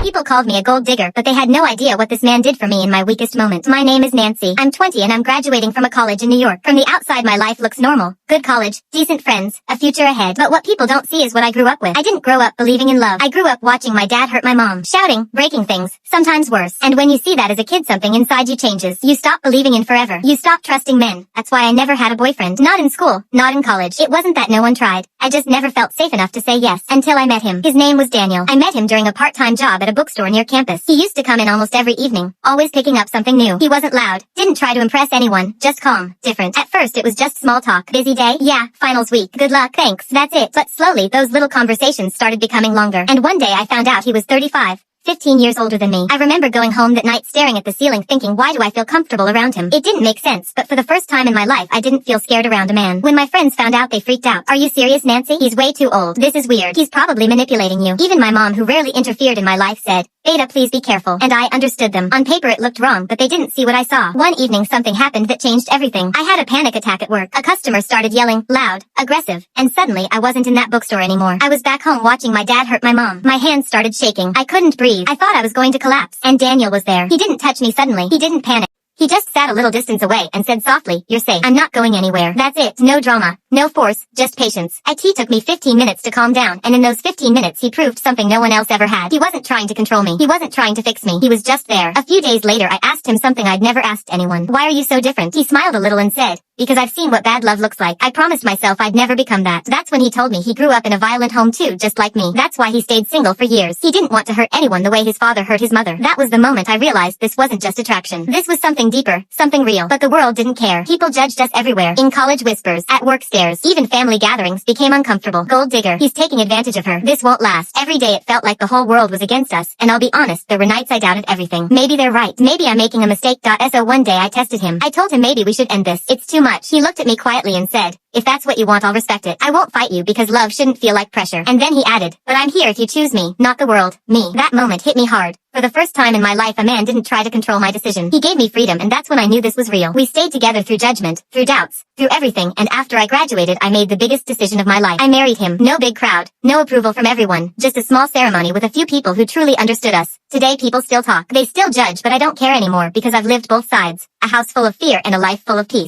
People called me a gold digger, but they had no idea what this man did for me in my weakest moment. My name is Nancy. I'm 20 and I'm graduating from a college in New York. From the outside my life looks normal. Good college, decent friends, a future ahead. But what people don't see is what I grew up with. I didn't grow up believing in love. I grew up watching my dad hurt my mom, shouting, breaking things, sometimes worse. And when you see that as a kid, something inside you changes. You stop believing in forever. You stop trusting men. That's why I never had a boyfriend. Not in school, not in college. It wasn't that no one tried. I just never felt safe enough to say yes until I met him. His name was Daniel. I met him during a part-time job at a bookstore near campus. He used to come in almost every evening, always picking up something new. He wasn't loud, didn't try to impress anyone, just calm, different. At first it was just small talk. Busy day? Yeah, finals week. Good luck. Thanks. That's it. But slowly those little conversations started becoming longer. And one day I found out he was 35. 15 years older than me. I remember going home that night staring at the ceiling thinking, why do I feel comfortable around him? It didn't make sense, but for the first time in my life I didn't feel scared around a man. When my friends found out, they freaked out. Are you serious, Nancy? He's way too old. This is weird. He's probably manipulating you. Even my mom, who rarely interfered in my life, said, Beta, please be careful. And I understood them. On paper it looked wrong, but they didn't see what I saw. One evening something happened that changed everything. I had a panic attack at work. A customer started yelling, loud, aggressive, and suddenly I wasn't in that bookstore anymore. I was back home watching my dad hurt my mom. My hands started shaking. I couldn't breathe. I thought I was going to collapse. And Daniel was there. He didn't touch me suddenly. He didn't panic. He just sat a little distance away and said softly, you're safe. I'm not going anywhere. That's it. No drama. No force. Just patience. It took me 15 minutes to calm down, and in those 15 minutes he proved something no one else ever had. He wasn't trying to control me. He wasn't trying to fix me. He was just there. A few days later I asked him something I'd never asked anyone. Why are you so different? He smiled a little and said, because I've seen what bad love looks like. I promised myself I'd never become that. That's when he told me he grew up in a violent home too, just like me. That's why he stayed single for years. He didn't want to hurt anyone the way his father hurt his mother. That was the moment I realized this wasn't just attraction. This was something deeper, something real. But the world didn't care. People judged us everywhere. In college whispers, at work stares, even family gatherings became uncomfortable. Gold digger. He's taking advantage of her. This won't last. Every day it felt like the whole world was against us. And I'll be honest, there were nights I doubted everything. Maybe they're right. Maybe I'm making a mistake. So one day I tested him. I told him maybe we should end this. It's too much. He looked at me quietly and said, if that's what you want, I'll respect it. I won't fight you because love shouldn't feel like pressure. And then he added, but I'm here if you choose me, not the world. Me. That moment hit me hard. For the first time in my life, a man didn't try to control my decision. He gave me freedom, and that's when I knew this was real. We stayed together through judgment, through doubts, through everything, and after I graduated, I made the biggest decision of my life. I married him. No big crowd, no approval from everyone, just a small ceremony with a few people who truly understood us. Today people still talk. They still judge, but I don't care anymore because I've lived both sides. A house full of fear and a life full of peace.